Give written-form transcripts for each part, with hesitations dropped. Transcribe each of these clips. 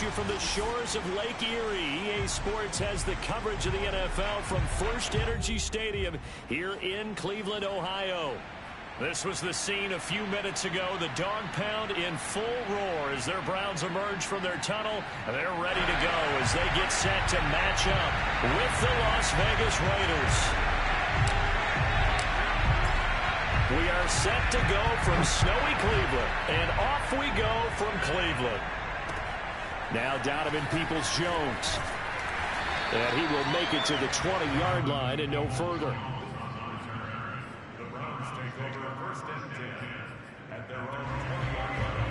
at you from the shores of Lake Erie. EA Sports has the coverage of the NFL from First Energy Stadium here in Cleveland, Ohio. This was the scene a few minutes ago. The dog pound in full roar as their Browns emerge from their tunnel. They're ready to go as they get set to match up with the Las Vegas Raiders. We are set to go from snowy Cleveland, and off we go from Cleveland. Now Donovan Peoples-Jones. And he will make it to the 20-yard line and no further. The Browns take over first and 10 at their own 20-yard line.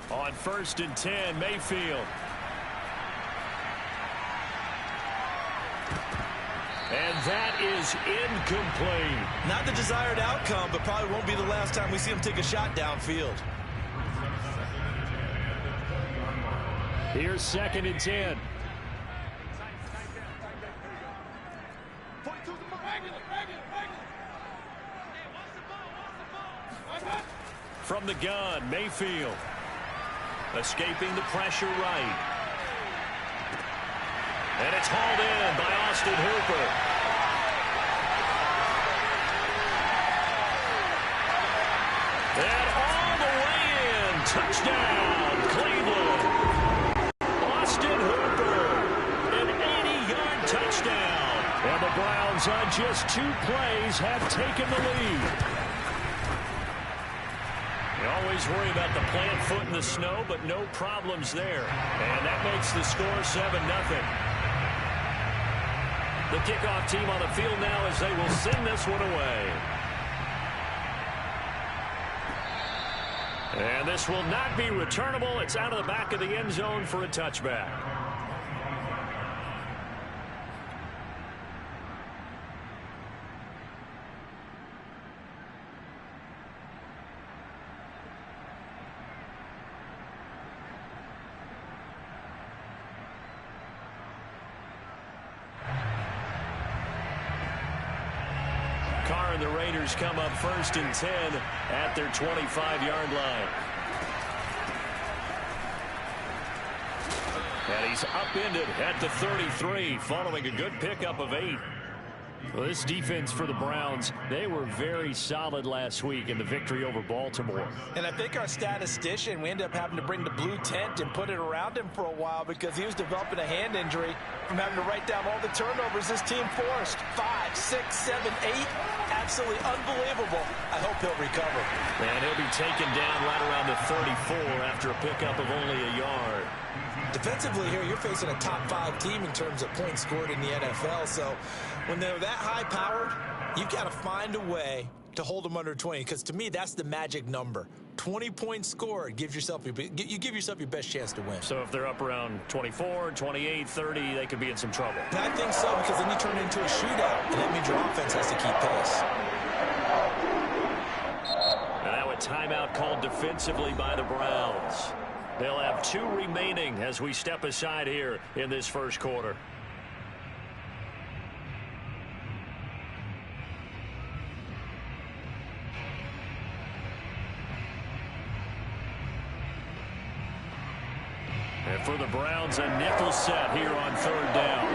On first and 10, Mayfield. And that is incomplete. Not the desired outcome, but probably won't be the last time we see him take a shot downfield. Here's second and 10. From the gun, Mayfield. Escaping the pressure right. And it's hauled in by Austin Hooper. And all the way in. Touchdown, Cleveland. Austin Hooper. An 80-yard touchdown. And the Browns on just 2 plays have taken the lead. You always worry about the plant foot in the snow, but no problems there. And that makes the score 7-0. The kickoff team on the field now as they will send this one away. And this will not be returnable. It's out of the back of the end zone for a touchback. And the Raiders come up first and 10 at their 25-yard line. And he's upended at the 33 following a good pickup of 8. Well, this defense for the Browns, they were very solid last week in the victory over Baltimore. And I think our statistician, we ended up having to bring the blue tent and put it around him for a while because he was developing a hand injury from having to write down all the turnovers this team forced. 5, 6, 7, 8. Absolutely unbelievable. I hope he'll recover. And he'll be taken down right around the 34 after a pickup of only a yard. Defensively here, you're facing a top 5 team in terms of points scored in the NFL. So when they're that high-powered, you've got to find a way to hold them under 20. Because to me, that's the magic number. 20 points scored gives yourself you give yourself your best chance to win. So if they're up around 24, 28, 30, they could be in some trouble. And I think so, because then you turn it into a shootout, and that means your offense has to keep pace. And now a timeout called defensively by the Browns. They'll have 2 remaining as we step aside here in this first quarter. And for the Browns, a nickel set here on 3rd down.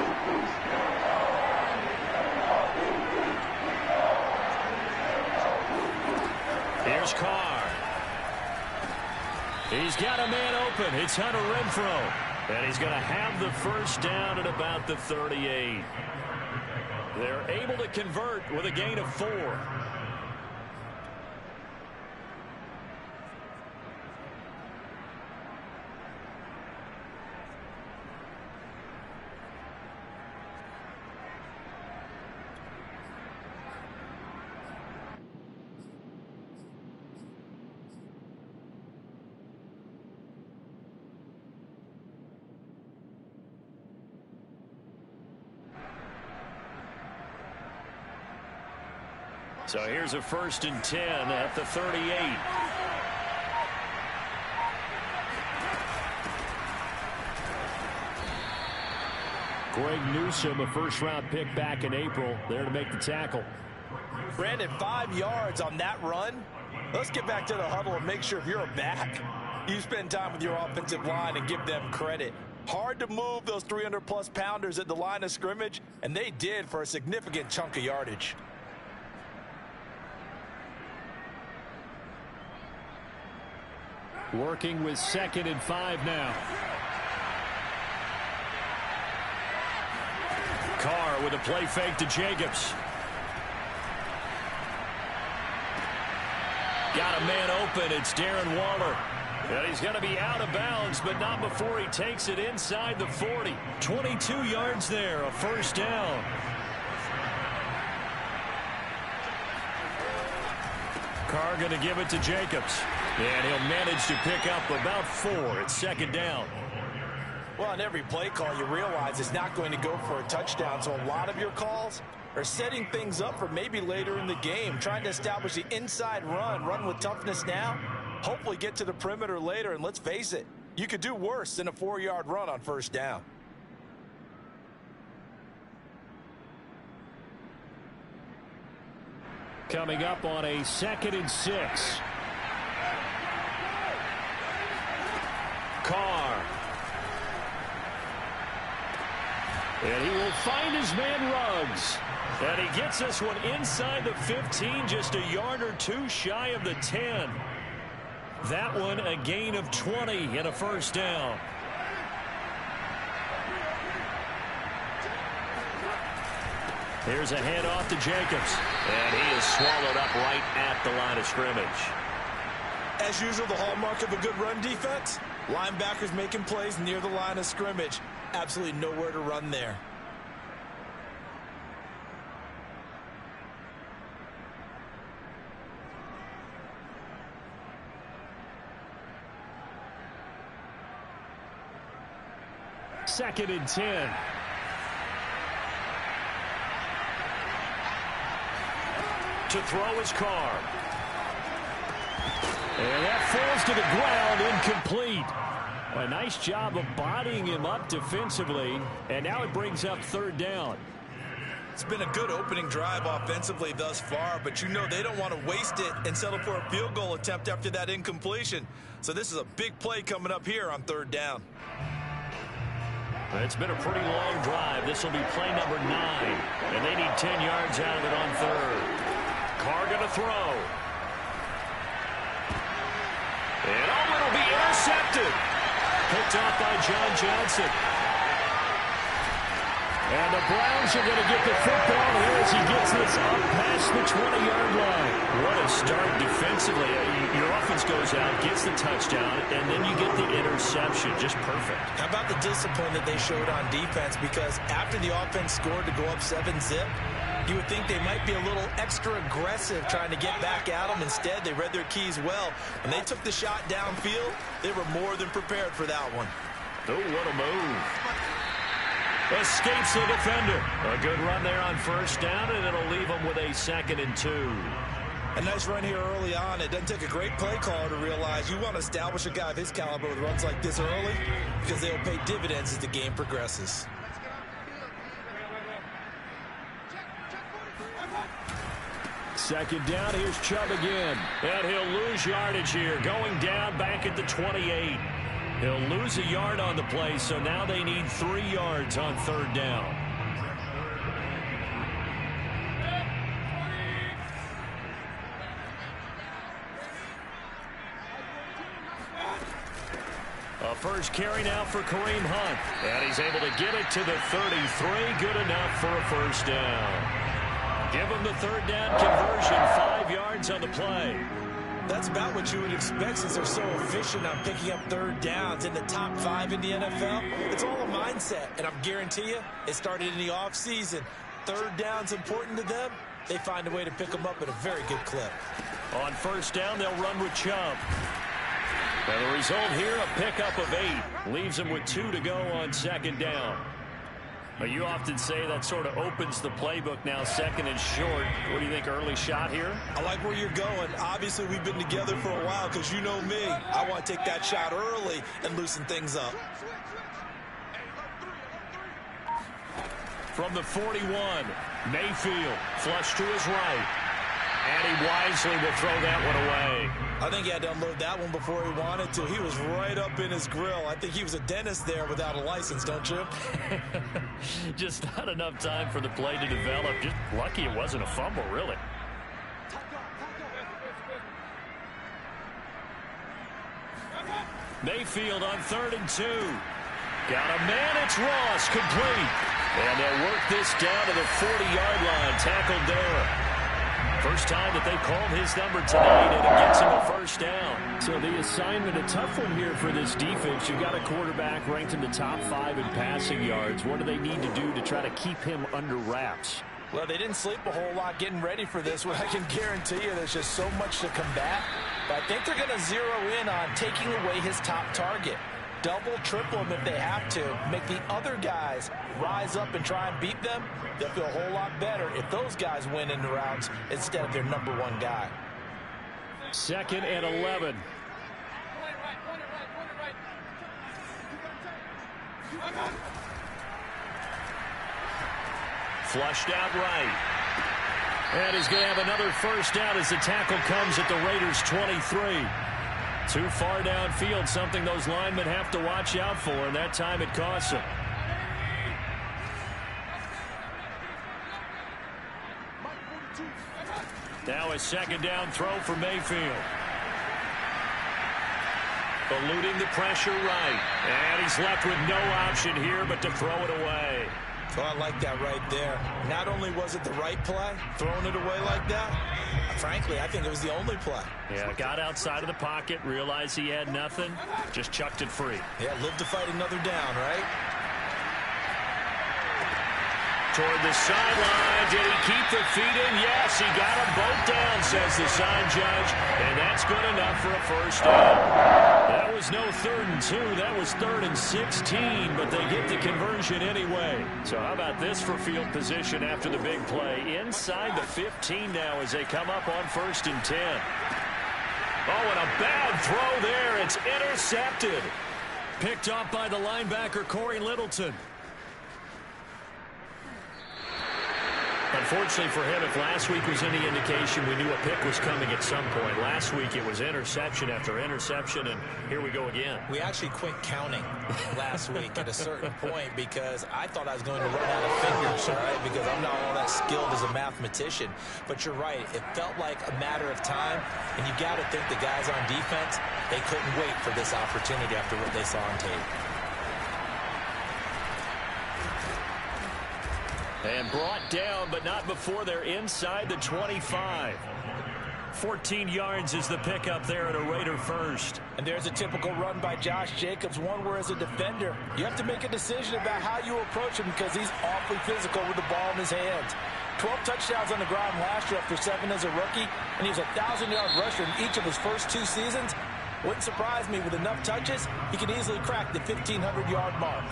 Here's Carr. He's got a man open. It's Hunter Renfrow. And he's going to have the first down at about the 38. They're able to convert with a gain of 4. So here's a 1st and 10 at the 38. Greg Newsome, a first-round pick back in April, there to make the tackle. Brandon, 5 yards on that run. Let's get back to the huddle and make sure if you're a back, you spend time with your offensive line and give them credit. Hard to move those 300-plus pounders at the line of scrimmage, and they did for a significant chunk of yardage. Working with 2nd and 5 now. Carr with a play fake to Jacobs. Got a man open. It's Darren Waller. And he's going to be out of bounds, but not before he takes it inside the 40. 22 yards there, a 1st down. Carr going to give it to Jacobs. And he'll manage to pick up about 4. It's 2nd down. Well, on every play call, you realize it's not going to go for a touchdown. So a lot of your calls are setting things up for maybe later in the game, trying to establish the inside run with toughness now, hopefully get to the perimeter later. And let's face it, you could do worse than a 4-yard run on 1st down. Coming up on a 2nd and 6. Carr. And he will find his man Ruggs. And he gets this one inside the 15, just a yard or 2 shy of the 10. That one a gain of 20 and a 1st down. Here's a handoff to Jacobs. And he is swallowed up right at the line of scrimmage. As usual, the hallmark of a good run defense, linebackers making plays near the line of scrimmage. Absolutely nowhere to run there. Second and 10. To throw his Carr. And that falls to the ground, incomplete. A nice job of bodying him up defensively, and now it brings up 3rd down. It's been a good opening drive offensively thus far, but you know they don't want to waste it and settle for a field goal attempt after that incompletion. So this is a big play coming up here on 3rd down. It's been a pretty long drive. This will be play number 9, and they need 10 yards out of it on 3rd. Carr going to throw. And it'll be intercepted. Picked off by John Johnson. And the Browns are going to get the football here as he gets this up past the 20-yard line. What a start defensively. Your offense goes out, gets the touchdown, and then you get the interception. Just perfect. How about the discipline that they showed on defense? Because after the offense scored to go up 7-zip, you would think they might be a little extra aggressive trying to get back at them. Instead, they read their keys well. When they took the shot downfield, they were more than prepared for that one. Oh, what a move. Escapes the defender. A good run there on 1st down, and it'll leave them with a 2nd and 2. A nice run here early on. It doesn't take a great play caller to realize you want to establish a guy of his caliber with runs like this early because they'll pay dividends as the game progresses. Second down, here's Chubb again. And he'll lose yardage here, going down back at the 28. He'll lose a yard on the play, so now they need 3 yards on 3rd down. A first carry now for Kareem Hunt. And he's able to get it to the 33. Good enough for a 1st down. Give him the 3rd down conversion, 5 yards on the play. That's about what you would expect since they're so efficient on picking up 3rd downs in the top 5 in the NFL. It's all a mindset, and I guarantee you it started in the offseason. 3rd down's important to them. They find a way to pick them up at a very good clip. On 1st down, they'll run with Chubb. And the result here, a pickup of 8. Leaves them with 2 to go on 2nd down. Well, you often say that sort of opens the playbook now, second and short. What do you think, early shot here? I like where you're going. Obviously, we've been together for a while because you know me. I want to take that shot early and loosen things up. From the 41, Mayfield flush to his right. And he wisely will throw that one away. I think he had to unload that one before he wanted to. He was right up in his grill. I think he was a dentist there without a license, don't you? Just not enough time for the play to develop. Just lucky it wasn't a fumble, really. Mayfield on 3rd and 2. Got a man, it's Ross, complete. And they'll work this down to the 40-yard line, tackled there. First time that they called his number tonight, and it gets him a first down. So the assignment, a tough one here for this defense. You've got a quarterback ranked in the top 5 in passing yards. What do they need to do to try to keep him under wraps? Well, they didn't sleep a whole lot getting ready for this one. I can guarantee you there's just so much to combat. But I think they're going to zero in on taking away his top target. Double, triple him if they have to. Make the other guys rise up and try and beat them. They'll feel a whole lot better if those guys win in the routes instead of their number 1 guy. 2nd and 11. Flushed out right. And he's going to have another first down as the tackle comes at the Raiders' 23. Too far downfield, something those linemen have to watch out for, and that time it costs them. Now a second down throw for Mayfield. Eluding the pressure right. And he's left with no option here but to throw it away. So I like that right there. Not only was it the right play, throwing it away like that, frankly, I think it was the only play. Yeah, got outside of the pocket, realized he had nothing, just chucked it free. Yeah, live to fight another down, right? Toward the sideline. Did he keep the feet in? Yes, he got them both down, says the sign judge. And that's good enough for a first down. That was no 3rd and 2. That was 3rd and 16, but they get the conversion anyway. So how about this for field position after the big play? Inside the 15 now as they come up on 1st and 10. Oh, and a bad throw there. It's intercepted. Picked off by the linebacker, Corey Littleton. Unfortunately for him, if last week was any indication, we knew a pick was coming at some point. Last week it was interception after interception, and here we go again. We actually quit counting last week at a certain point because I thought I was going to run out of fingers, right? Because I'm not all that skilled as a mathematician. But you're right. It felt like a matter of time, and you got to think the guys on defense, they couldn't wait for this opportunity after what they saw on tape. And brought down, but not before they're inside the 25. 14 yards is the pickup there at a Raider first. And there's a typical run by Josh Jacobs, one where as a defender, you have to make a decision about how you approach him because he's awfully physical with the ball in his hands. 12 touchdowns on the ground last year after 7 as a rookie, and he was a 1,000-yard rusher in each of his first 2 seasons. Wouldn't surprise me with enough touches, he could easily crack the 1,500-yard mark.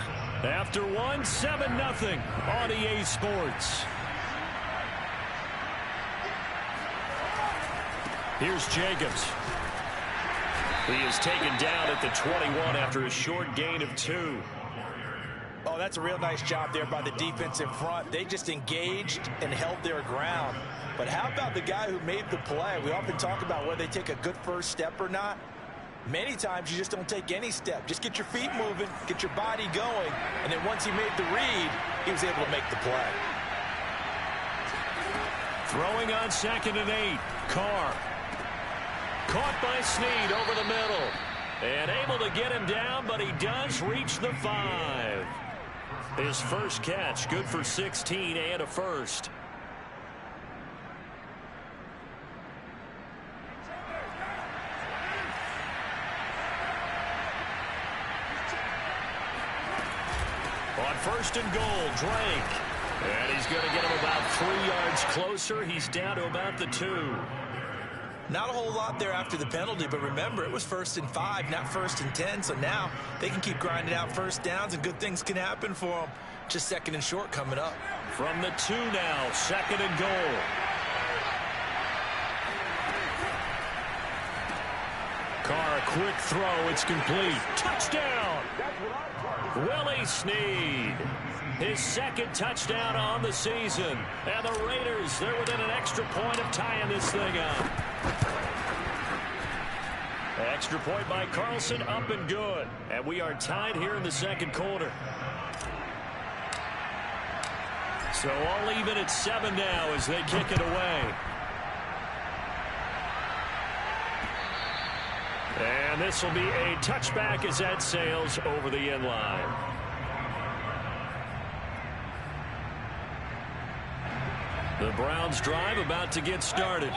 After 1, 7-0 on EA Sports. Here's Jacobs. He is taken down at the 21 after a short gain of 2. Oh, that's a real nice job there by the defense in front. They just engaged and held their ground. But how about the guy who made the play? We often talk about whether they take a good first step or not. Many times you just don't take any step. Just get your feet moving, get your body going, and then once he made the read, he was able to make the play. Throwing on 2nd and 8. Carr. Caught by Snead over the middle. And able to get him down, but he does reach the 5. His first catch, good for 16 and a first. On 1st and goal, Drake. And he's going to get him about 3 yards closer. He's down to about the 2. Not a whole lot there after the penalty, but remember, it was 1st and 5, not 1st and 10. So now they can keep grinding out first downs, and good things can happen for them. Just second and short coming up. From the 2 now, second and goal. Carr, a quick throw. It's complete. Touchdown! Willie Snead. His second touchdown on the season. And the Raiders, they're within an extra point of tying this thing up. Extra point by Carlson, up and good. And we are tied here in the second quarter. So all even at 7 now as they kick it away. And this will be a touchback as that sails over the end line. The Browns drive about to get started.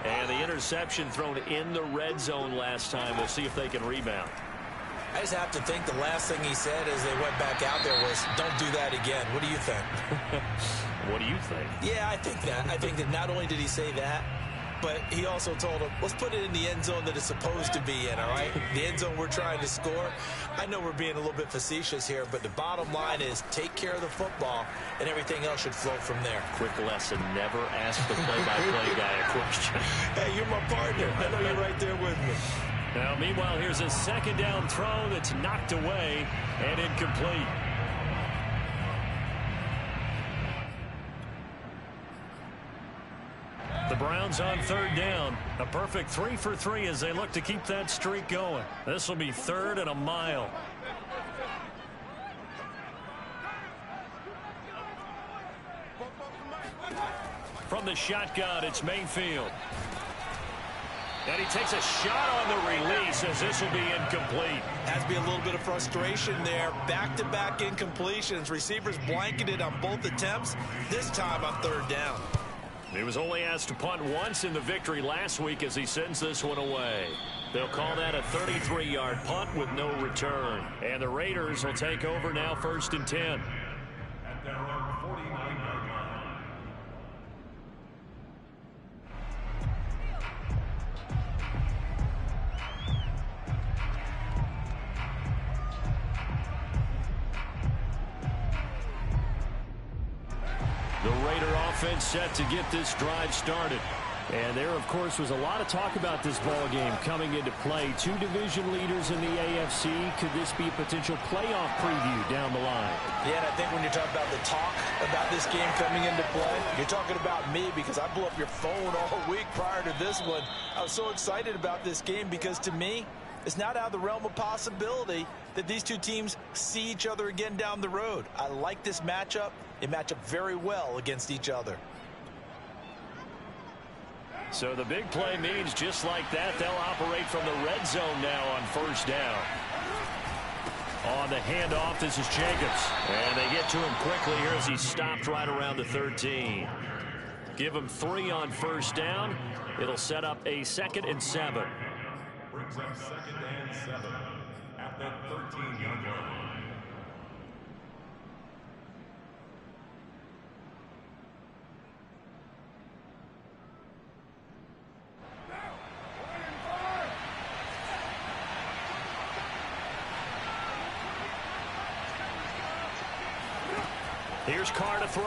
And the interception thrown in the red zone last time. We'll see if they can rebound. I just have to think the last thing he said as they went back out there was, don't do that again. What do you think? What do you think? Yeah, I think that. I think that not only did he say that, but he also told him, let's put it in the end zone that it's supposed to be in, all right? The end zone we're trying to score. I know we're being a little bit facetious here, but the bottom line is take care of the football, and everything else should flow from there. Quick lesson, never ask the play-by-play guy a question. Hey, you're my partner. I know you're right there with me. Now, meanwhile, here's a second down throw that's knocked away and incomplete. The Browns on third down. A perfect 3 for 3 as they look to keep that streak going. This will be 3rd and a mile. From the shotgun, it's Mayfield. And he takes a shot on the release as this will be incomplete. Has to be a little bit of frustration there. Back-to-back incompletions. Receivers blanketed on both attempts. This time on third down. He was only asked to punt once in the victory last week as he sends this one away. They'll call that a 33-yard punt with no return. And the Raiders will take over now 1st and 10. At their own 49-yard line. The Raider offense set to get this drive started. And there, of course, was a lot of talk about this ball game coming into play. 2 division leaders in the AFC. Could this be a potential playoff preview down the line? Yeah, and I think when you're talking about the talk about this game coming into play, you're talking about me because I blew up your phone all week prior to this one. I was so excited about this game because, to me, it's not out of the realm of possibility that these two teams see each other again down the road. I like this matchup. They match up very well against each other. So the big play means just like that, they'll operate from the red zone now on 1st down. On the handoff, this is Jacobs. And they get to him quickly here as he stopped right around the 13. Give him 3 on 1st down. It'll set up a 2nd and 7. Brings up 2nd and 7 at the 13-yard line. Here's Carr to throw.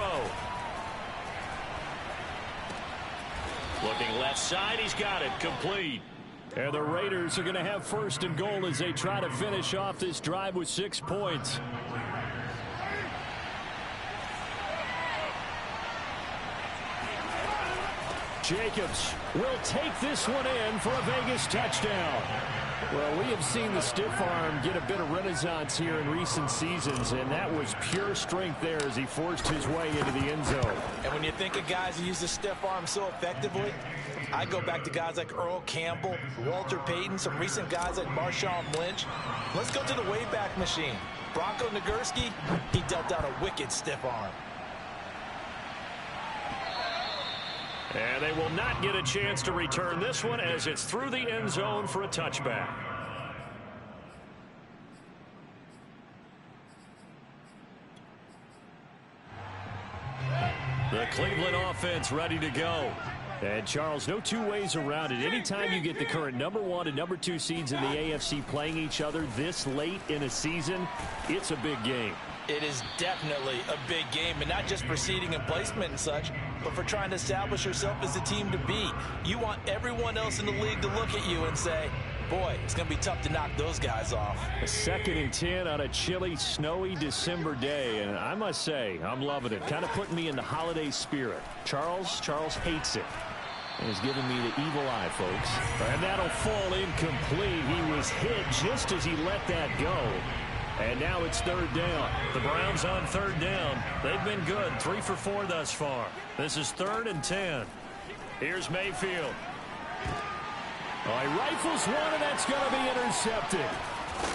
Looking left side, he's got it, complete. And the Raiders are going to have 1st and goal as they try to finish off this drive with 6 points. Jacobs will take this one in for a Vegas touchdown. Well, we have seen the stiff arm get a bit of renaissance here in recent seasons, and that was pure strength there as he forced his way into the end zone. And when you think of guys who use the stiff arm so effectively, I go back to guys like Earl Campbell, Walter Payton, some recent guys like Marshawn Lynch. Let's go to the Wayback Machine. Bronco Nagurski, he dealt out a wicked stiff arm. And they will not get a chance to return this one as it's through the end zone for a touchback. The Cleveland offense ready to go. And, Charles, no 2 ways around it. Anytime you get the current number 1 and number 2 seeds in the AFC playing each other this late in a season, it's a big game. It is definitely a big game, and not just for seeding and placement and such, but for trying to establish yourself as a team to beat. You want everyone else in the league to look at you and say, boy, it's going to be tough to knock those guys off. A 2nd and 10 on a chilly, snowy December day, and I must say, I'm loving it. Kind of putting me in the holiday spirit. Charles hates it. And he's giving me the evil eye, folks. And that'll fall incomplete. He was hit just as he let that go. And now it's 3rd down. The Browns on 3rd down. They've been good. 3 for 4 thus far. This is 3rd and 10. Here's Mayfield. Oh, he rifles one, and that's going to be intercepted.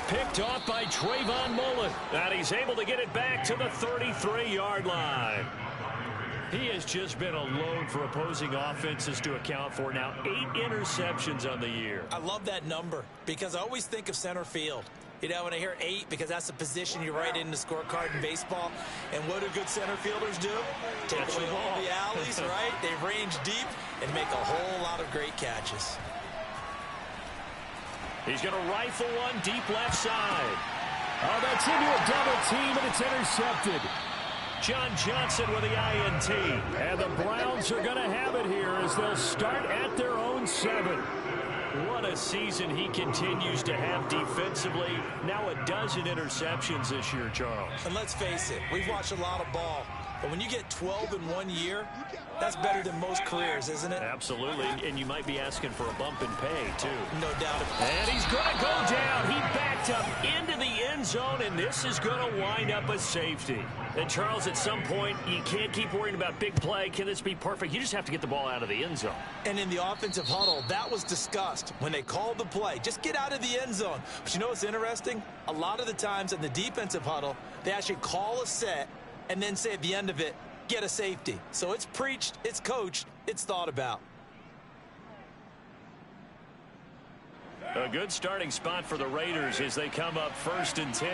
Picked off by Trayvon Mullen. And he's able to get it back to the 33-yard line. He has just been a load for opposing offenses to account for. Now 8 interceptions on the year. I love that number because I always think of center field. You know, when I hear 8, because that's the position you write in the scorecard in baseball. And what do good center fielders do? Take away all the alleys, right? They range deep and make a whole lot of great catches. He's going to rifle one deep left side. Oh, that's into a double team, and it's intercepted. John Johnson with the INT. And the Browns are going to have it here as they'll start at their own 7. What a season he continues to have defensively. Now a dozen interceptions this year, Charles. And let's face it, we've watched a lot of ball. But when you get 12 in 1 year, that's better than most careers, isn't it? Absolutely. And you might be asking for a bump in pay, too. No doubt. And he's going to go down. He backed up into the end zone, and this is going to wind up a safety. And, Charles, at some point, you can't keep worrying about big play. Can this be perfect? You just have to get the ball out of the end zone. And in the offensive huddle, that was discussed when they called the play. Just get out of the end zone. But you know what's interesting? A lot of the times in the defensive huddle, they actually call a set and then say at the end of it, get a safety. So it's preached, it's coached, it's thought about. A good starting spot for the Raiders as they come up 1st and 10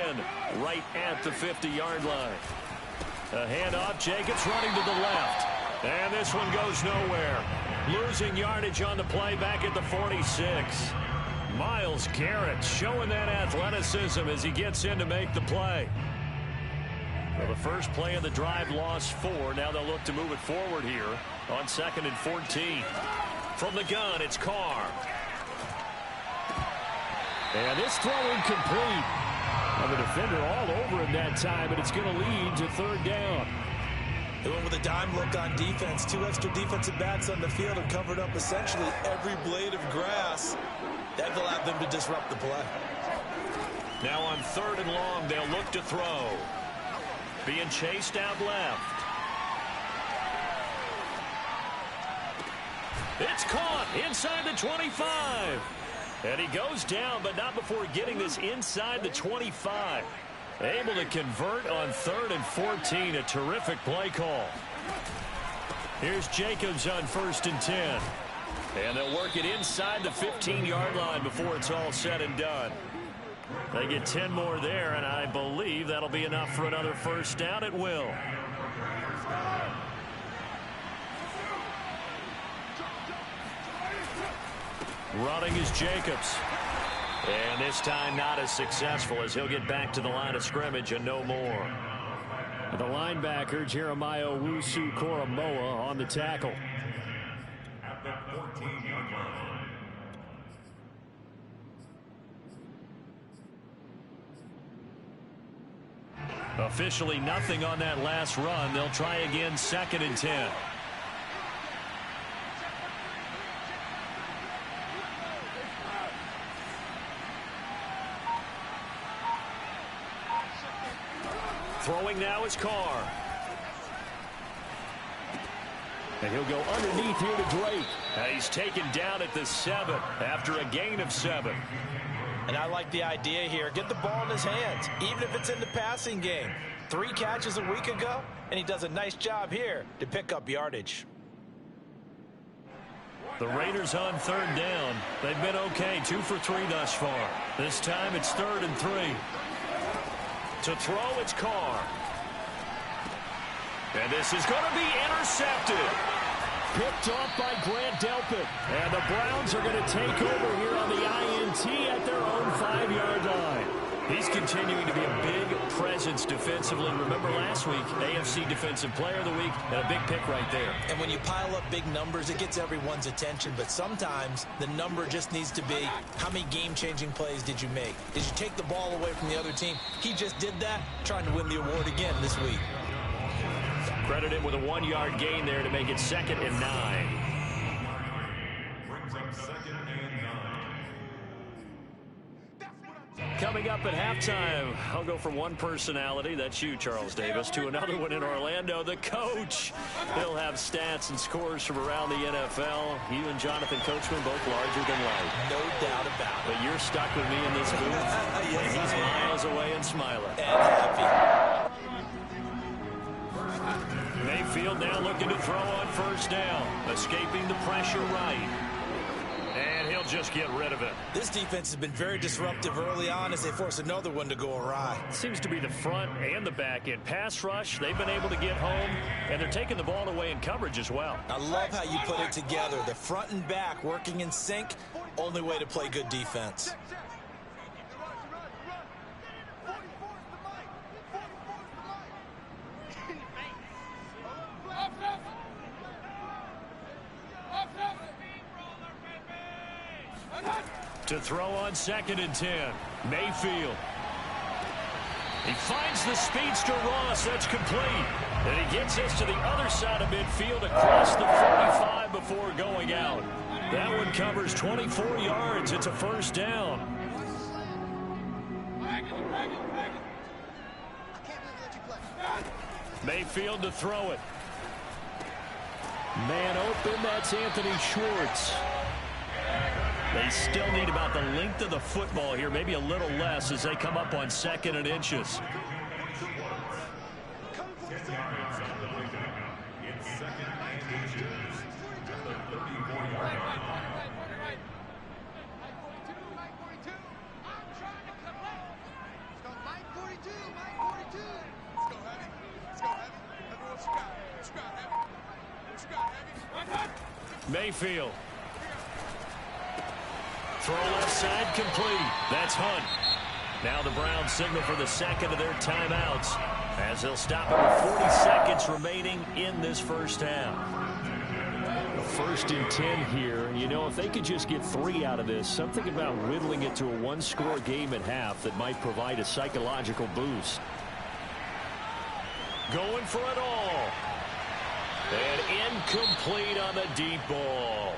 right at the 50-yard line. A handoff, Jacobs running to the left. And this one goes nowhere. Losing yardage on the play back at the 46. Myles Garrett showing that athleticism as he gets in to make the play. Well, the first play of the drive lost 4. Now they'll look to move it forward here on 2nd and 14. From the gun, it's Carr. And this throw incomplete. And the defender all over him that time, and it's going to lead to 3rd down. They went with a dime look on defense. 2 extra defensive backs on the field and covered up essentially every blade of grass. That allowed them to disrupt the play. Now on 3rd and long, they'll look to throw. Being chased out left. It's caught inside the 25. And he goes down, but not before getting this inside the 25. Able to convert on 3rd and 14. A terrific play call. Here's Jacobs on 1st and 10. And they'll work it inside the 15-yard line before it's all said and done. They get 10 more there, and I believe that'll be enough for another 1st down. It will. Running is Jacobs. And this time not as successful as he'll get back to the line of scrimmage and no more. The linebacker, Jeremiah Owusu-Koramoah, on the tackle. At the 14-yard line. Officially nothing on that last run. They'll try again 2nd and 10. Throwing now is Carr. And he'll go underneath here to Drake. And he's taken down at the 7 after a gain of 7. And I like the idea here. Get the ball in his hands, even if it's in the passing game. 3 catches a week ago, and he does a nice job here to pick up yardage. The Raiders on 3rd down. They've been okay, 2 for 3 thus far. This time it's 3rd and 3. To throw, it's Carr. And this is going to be intercepted. Picked off by Grant Delpit. And the Browns are going to take over here on the INT at their own 5-yard line. He's continuing to be a big presence defensively. defensively. Remember last week, AFC Defensive Player of the Week, and a big pick right there. And when you pile up big numbers, it gets everyone's attention. But sometimes the number just needs to be, how many game-changing plays did you make? Did you take the ball away from the other team? He just did that, trying to win the award again this week. Credit him with a 1-yard gain there to make it 2nd and 9. Brings up 2nd and 9. Coming up at halftime, I'll go from one personality, that's you, Charles Davis, to another one in Orlando, the coach. He'll have stats and scores from around the NFL. You and Jonathan Coachman, both larger than life. No doubt about it. But you're stuck with me in this booth. Yes, He's miles away and smiling. And happy. Mayfield now looking to throw on 1st down, escaping the pressure right. And he'll just get rid of it. This defense has been very disruptive early on as they force another one to go awry. Seems to be the front and the back end. Pass rush, they've been able to get home, and they're taking the ball away in coverage as well. I love how you put it together. The front and back working in sync, only way to play good defense. To throw on 2nd and 10. Mayfield. He finds the speedster Ross. That's complete. And he gets us to the other side of midfield across the 45 before going out. That one covers 24 yards. It's a 1st down. Mayfield to throw it. Man open. That's Anthony Schwartz. They still need about the length of the football here, maybe a little less as they come up on 2nd and inches. 10 yards on the pickup. It's 2nd and inches at the 34-yard line. Mayfield. Throw left side complete. That's Hunt. Now the Browns signal for the 2nd of their timeouts as they'll stop it with 40 seconds remaining in this 1st half. 1st and 10 here. You know, if they could just get 3 out of this, something about whittling it to a 1-score game at half that might provide a psychological boost. Going for it all. And incomplete on the deep ball.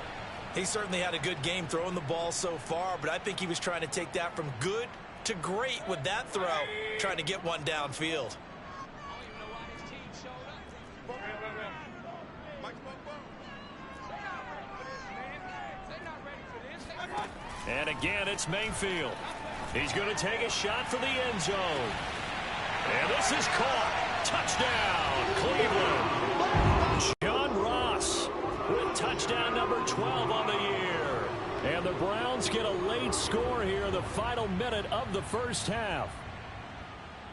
He certainly had a good game throwing the ball so far, but I think he was trying to take that from good to great with that throw, trying to get one downfield. And again, it's Mayfield. He's going to take a shot for the end zone. And this is caught. Touchdown, Cleveland. John Ross with touchdown number 12 on the year. And the Browns get a late score here in the final minute of the 1st half.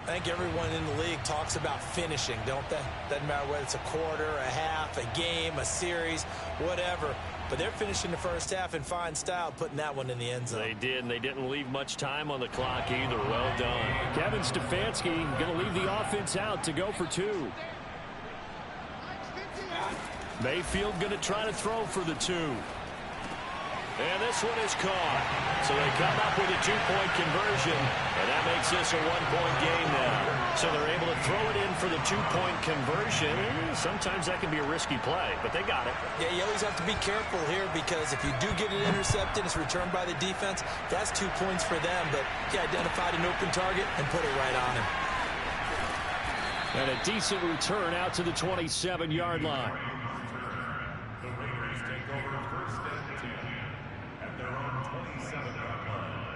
I think everyone in the league talks about finishing, don't they? Doesn't matter whether it's a quarter, a half, a game, a series, whatever. But they're finishing the 1st half in fine style, putting that one in the end zone. They did, and they didn't leave much time on the clock either. Well done. Kevin Stefanski going to leave the offense out to go for 2. Mayfield going to try to throw for the 2. And this one is caught. So they come up with a 2-point conversion, and that makes this a 1-point game now. So they're able to throw it in for the 2-point conversion. Sometimes that can be a risky play, but they got it. Yeah, you always have to be careful here because if you do get it intercepted, it's returned by the defense, that's 2 points for them. But he identified an open target and put it right on him. And a decent return out to the 27-yard line. The Raiders take over 1st and 10 at their own 27-yard line.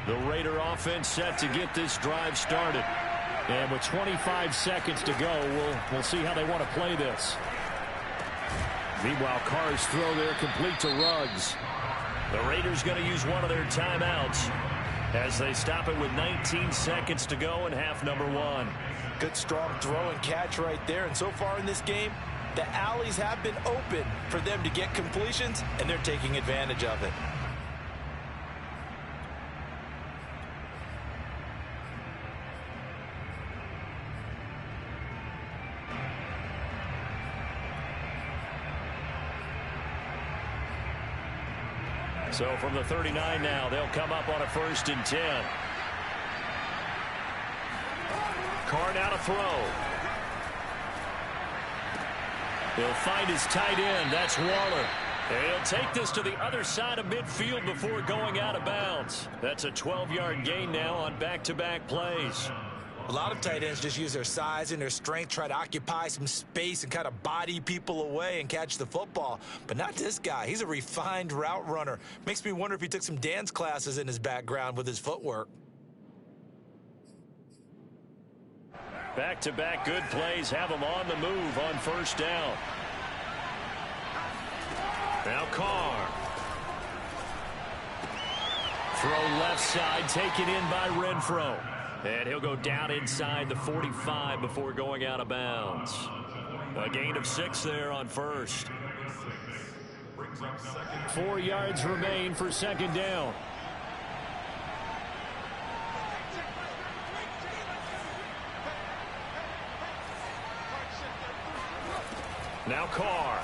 The Raider offense set to get this drive started. And with 25 seconds to go, we'll see how they want to play this. Meanwhile, Carr's throw there complete to Ruggs. The Raiders going to use one of their timeouts as they stop it with 19 seconds to go in half number 1. Good strong throw and catch right there. And so far in this game, The alleys have been open for them to get completions, and they're taking advantage of it. So from the 39 now, they'll come up on a 1st and 10. Carr now to throw. He'll find his tight end. That's Waller. And he'll take this to the other side of midfield before going out of bounds. That's a 12-yard gain now on back-to-back plays. A lot of tight ends just use their size and their strength, try to occupy some space and kind of body people away and catch the football. But not this guy. He's a refined route runner. Makes me wonder if he took some dance classes in his background with his footwork. Back-to-back good plays have him on the move on 1st down. Now Carr. Throw left side, taken in by Renfro. And he'll go down inside the 45 before going out of bounds. A gain of 6 there on 1st. 4 yards remain for 2nd down. Now Carr.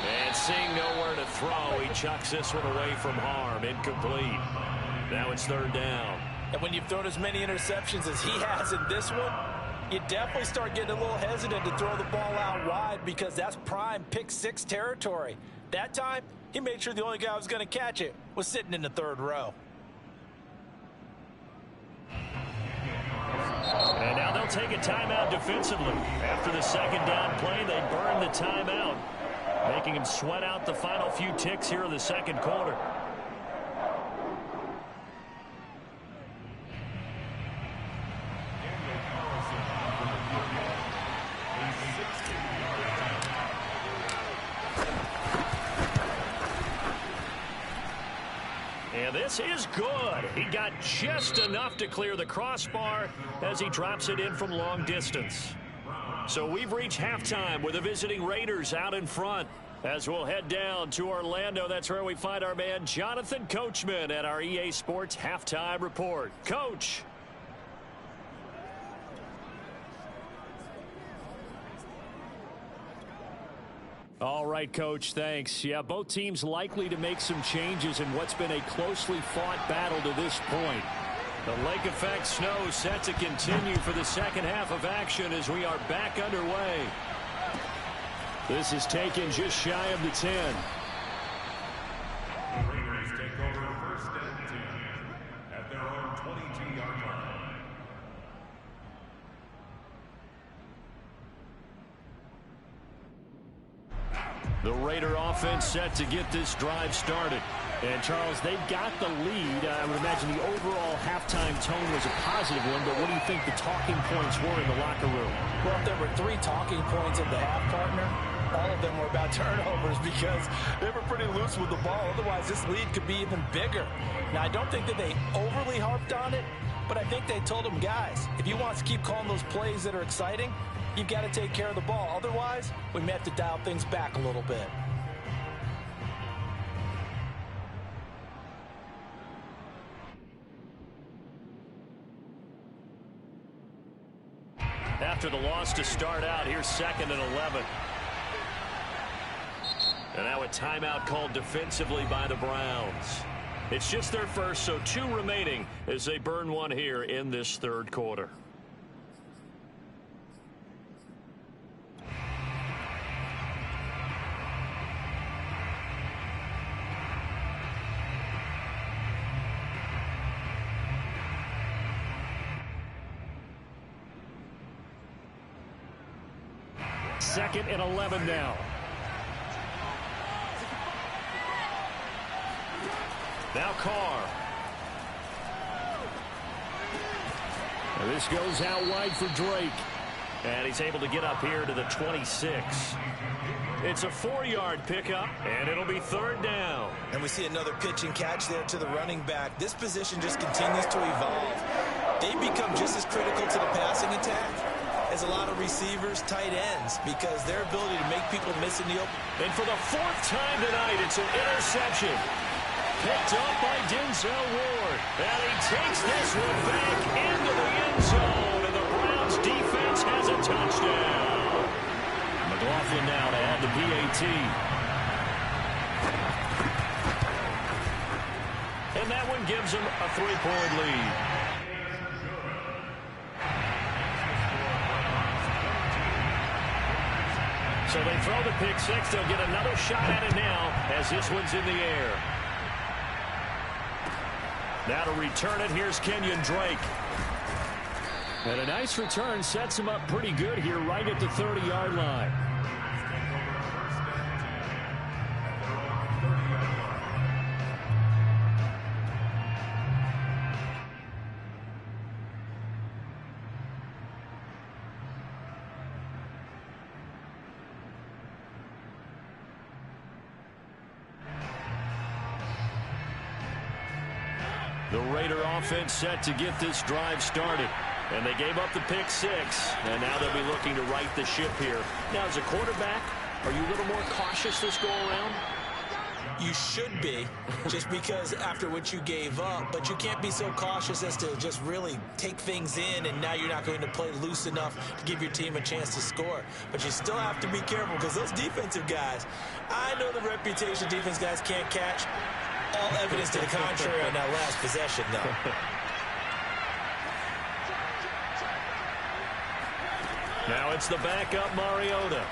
And seeing nowhere to throw, he chucks this one away from harm. Incomplete. Now it's 3rd down. And when you've thrown as many interceptions as he has in this one, you definitely start getting a little hesitant to throw the ball out wide because that's prime pick 6 territory. That time, he made sure the only guy who was going to catch it was sitting in the 3rd row. And now they'll take a timeout defensively. After the 2nd down play, they burn the timeout, making him sweat out the final few ticks here in the 2nd quarter. And this is good. He got just enough to clear the crossbar as he drops it in from long distance. So we've reached halftime with the visiting Raiders out in front. As we'll head down to Orlando, that's where we find our man Jonathan Coachman at our EA Sports Halftime Report. Coach. All right, Coach, thanks. Yeah, both teams likely to make some changes in what's been a closely fought battle to this point. The lake effect snow set to continue for the 2nd half of action as we are back underway. This is taken just shy of the 10. The Raiders take over 1st and 10 at their own 22-yard line. The Raider offense set to get this drive started. And, Charles, they've got the lead. I would imagine the overall halftime tone was a positive one, but what do you think the talking points were in the locker room? Well, if there were 3 talking points at the half, partner, all of them were about turnovers because they were pretty loose with the ball. Otherwise, this lead could be even bigger. Now, I don't think that they overly harped on it, but I think they told them, guys, if you want to keep calling those plays that are exciting, you've got to take care of the ball. Otherwise, we may have to dial things back a little bit. After the loss to start out, here's 2nd and 11. And now a timeout called defensively by the Browns. It's just their first, so 2 remaining as they burn one here in this 3rd quarter. Second and 11 now. Now Carr. And this goes out wide for Drake. And he's able to get up here to the 26. It's a 4-yard pickup, and it'll be 3rd down. And we see another pitch and catch there to the running back. This position just continues to evolve. They become just as critical to the passing attack as a lot of receivers, tight ends, because their ability to make people miss in the open. And for the 4th time tonight, it's an interception. Picked up by Denzel Ward. And he takes this one back into the end zone. And the Browns defense has a touchdown. McLaughlin now to add the PAT. And that one gives them a 3-point lead. So they throw the pick six. They'll get another shot at it now as this one's in the air. Now to return it, here's Kenyon Drake. And a nice return sets him up pretty good here right at the 30-yard line. The Raider offense set to get this drive started. And they gave up the pick six. And now they'll be looking to right the ship here. Now, as a quarterback, are you a little more cautious this go-around? You should be, just because after what you gave up. But you can't be so cautious as to just really take things in, and now you're not going to play loose enough to give your team a chance to score. But you still have to be careful, because those defensive guys, I know the reputation defense guys can't catch. All evidence to the contrary on that last possession, though. Now it's the backup Mariota.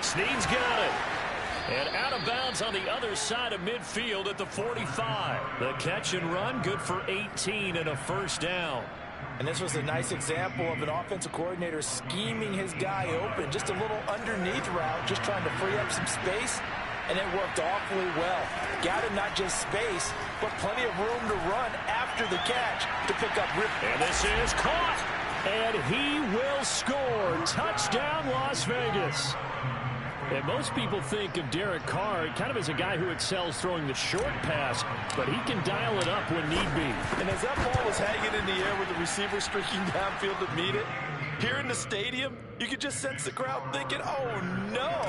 Snead's got it. And out of bounds on the other side of midfield at the 45. The catch and run, good for 18 and a first down. And this was a nice example of an offensive coordinator scheming his guy open. Just a little underneath route, just trying to free up some space. And it worked awfully well. Got him not just space, but plenty of room to run after the catch to pick up Rip. And this is caught. And he will score. Touchdown, Las Vegas. And most people think of Derek Carr kind of as a guy who excels throwing the short pass, but he can dial it up when need be. And as that ball was hanging in the air with the receiver streaking downfield to meet it, here in the stadium, you could just sense the crowd thinking, oh, no.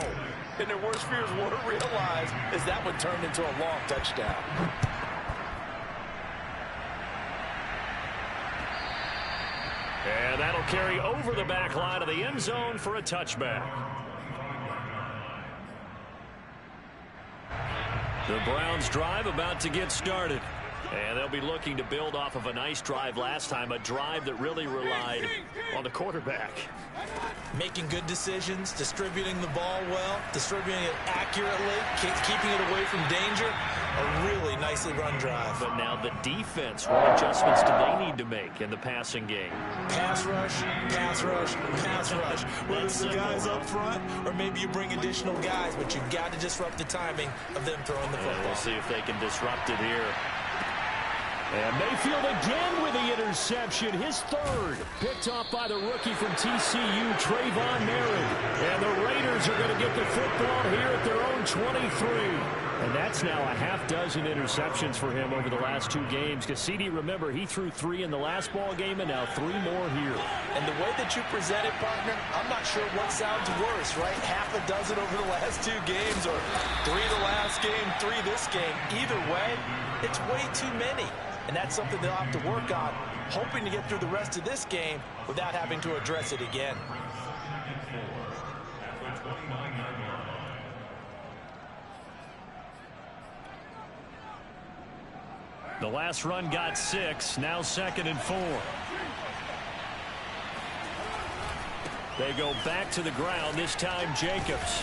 And their worst fears were realized as that one turned into a long touchdown. And that'll carry over the back line of the end zone for a touchback. The Browns drive about to get started. And they'll be looking to build off of a nice drive last time, a drive that really relied on the quarterback. Making good decisions, distributing the ball well, distributing it accurately, keeping it away from danger. A really nicely run drive. But now the defense, what adjustments do they need to make in the passing game? Pass rush, pass rush, pass rush. Whether it's the guys up front or maybe you bring additional guys, but you've got to disrupt the timing of them throwing the football. We'll see if they can disrupt it here. And Mayfield again with the interception, his third. Picked off by the rookie from TCU, Trayvon Merritt. And the Raiders are going to get the football here at their own 23. And that's now a half-dozen interceptions for him over the last 2 games. Cassidy, remember, he threw 3 in the last ball game and now 3 more here. And the way that you present it, partner, I'm not sure what sounds worse, right? Half a dozen over the last 2 games or 3 the last game, 3 this game. Either way, it's way too many. And that's something they'll have to work on, hoping to get through the rest of this game without having to address it again. The last run got 6, now 2nd and 4. They go back to the ground, this time Jacobs.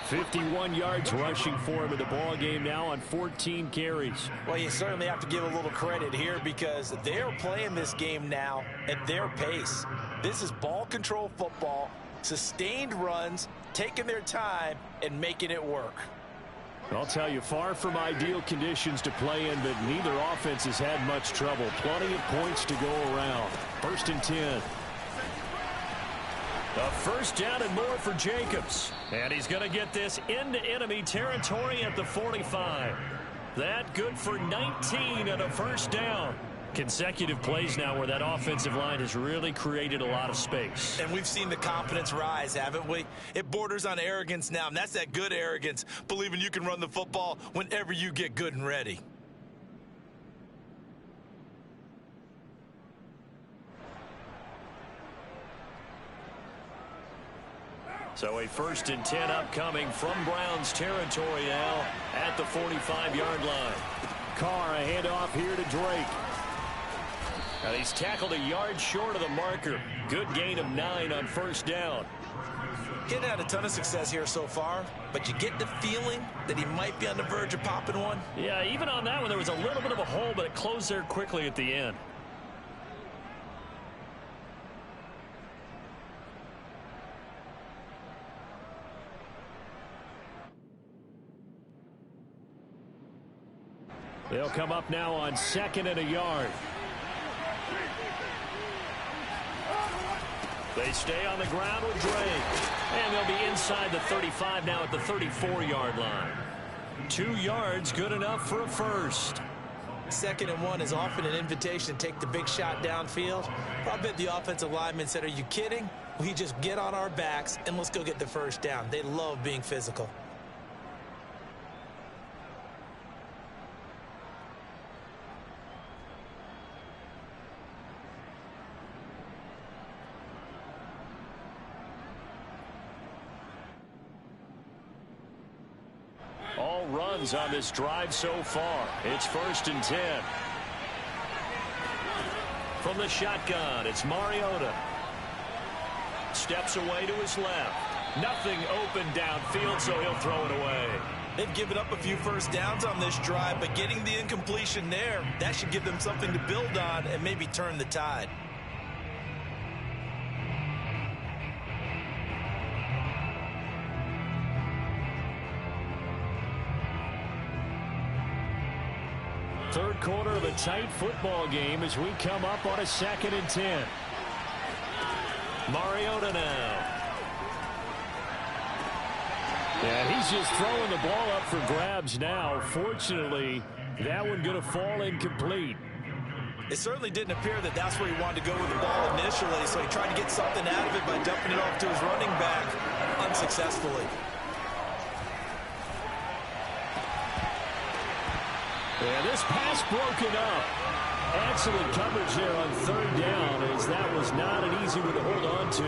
51 yards rushing for him in the ball game now on 14 carries. Well, you certainly have to give a little credit here because they're playing this game now at their pace. This is ball control football, sustained runs, taking their time and making it work. I'll tell you, far from ideal conditions to play in, but neither offense has had much trouble. Plenty of points to go around. 1st and 10. A first down and more for Jacobs. And he's going to get this into enemy territory at the 45. That good for 19 and a first down. Consecutive plays now where that offensive line has really created a lot of space. And we've seen the confidence rise, haven't we? It borders on arrogance now, and that's that good arrogance, believing you can run the football whenever you get good and ready. So a 1st and 10 upcoming from Browns territory now at the 45-yard line. Carr, a handoff here to Drake. Now he's tackled a yard short of the marker. Good gain of 9 on 1st down. He hadn't had a ton of success here so far, but you get the feeling that he might be on the verge of popping one. Yeah, even on that one, there was a little bit of a hole, but it closed there quickly at the end. They'll come up now on 2nd and a yard. They stay on the ground with Drake. And they'll be inside the 35 now at the 34-yard line. 2 yards, good enough for a first. 2nd and 1 is often an invitation to take the big shot downfield. I bet the offensive lineman said, are you kidding? We just get on our backs and let's go get the 1st down. They love being physical. All runs on this drive so far. It's 1st and 10. From the shotgun, it's Mariota. Steps away to his left. Nothing open downfield, so he'll throw it away. They've given up a few 1st downs on this drive, but getting the incompletion there, that should give them something to build on and maybe turn the tide. Third quarter of a tight football game as we come up on a 2nd and 10. Mariota now. Yeah, he's just throwing the ball up for grabs now. Fortunately, that one going to fall incomplete. It certainly didn't appear that that's where he wanted to go with the ball initially, so he tried to get something out of it by dumping it off to his running back unsuccessfully. And this pass broken up. Excellent coverage there on 3rd down, as that was not an easy one to hold on to.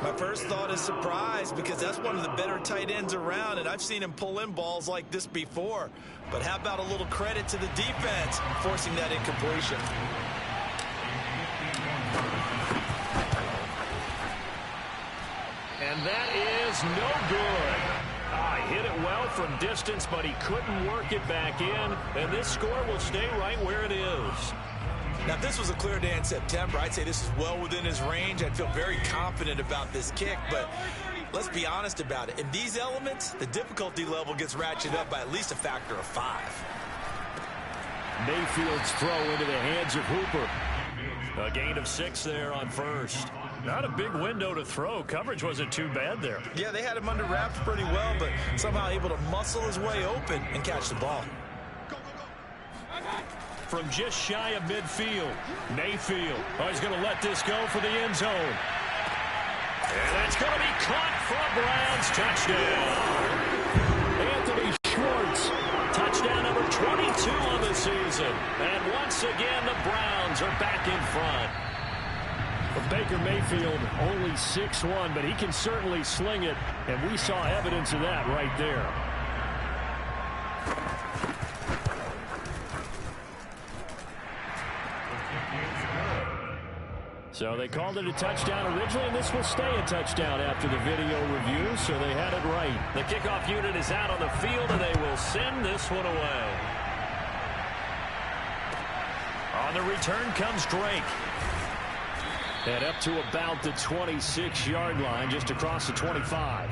My first thought is surprise, because that's one of the better tight ends around, and I've seen him pull in balls like this before. But how about a little credit to the defense forcing that incompletion? And that is no good. Hit it well from distance, but he couldn't work it back in, and this score will stay right where it is. Now, if this was a clear day in September, I'd say this is well within his range. I'd feel very confident about this kick, but let's be honest about it. In these elements, the difficulty level gets ratcheted up by at least a factor of 5. Mayfield's throw into the hands of Hooper. A gain of 6 there on 1st. Not a big window to throw. Coverage wasn't too bad there. Yeah, they had him under wraps pretty well, but somehow able to muscle his way open and catch the ball. From just shy of midfield, Mayfield. Oh, he's going to let this go for the end zone. And that's going to be caught for a Browns touchdown. Anthony Schwartz, touchdown number 22 on the season. And once again, the Browns are back in front. Baker Mayfield only 6'1", but he can certainly sling it, and we saw evidence of that right there. So they called it a touchdown originally, and this will stay a touchdown after the video review, so they had it right. The kickoff unit is out on the field, and they will send this one away. On the return comes Drake. And up to about the 26-yard line, just across the 25.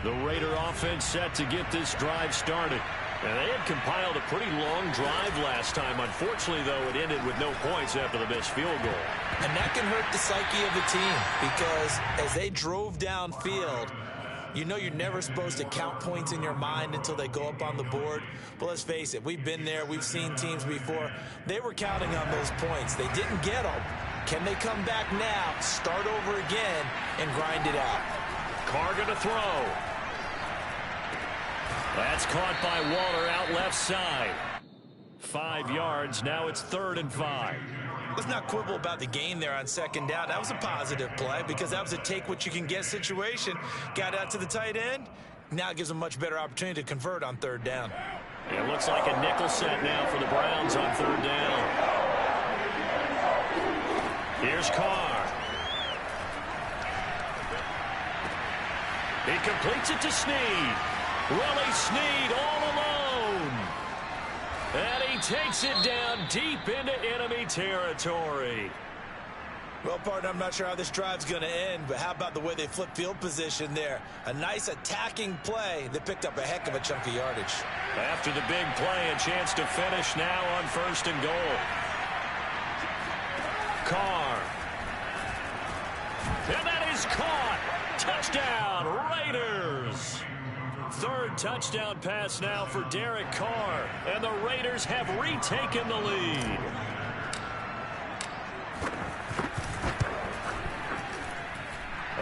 The Raider offense set to get this drive started. And they had compiled a pretty long drive last time. Unfortunately, though, it ended with no points after the missed field goal. And that can hurt the psyche of the team because as they drove downfield, you know you're never supposed to count points in your mind until they go up on the board. But let's face it, we've been there. We've seen teams before. They were counting on those points. They didn't get them. Can they come back now, start over again, and grind it out? Carr going to throw. That's caught by Waller out left side. 5 yards. Now it's 3rd and 5. Let's not quibble about the gain there on 2nd down. That was a positive play because that was a take-what-you-can-get situation. Got out to the tight end. Now it gives them a much better opportunity to convert on 3rd down. It looks like a nickel set now for the Browns on 3rd down. Here's Carr. He completes it to Snead. Willie Snead all alone. And he takes it down deep into enemy territory. Well, partner, I'm not sure how this drive's going to end, but how about the way they flip field position there? A nice attacking play that picked up a heck of a chunk of yardage. After the big play, a chance to finish now on 1st and goal. Carr. And that is caught. Touchdown, Raiders. 3rd touchdown pass now for Derek Carr. And the Raiders have retaken the lead.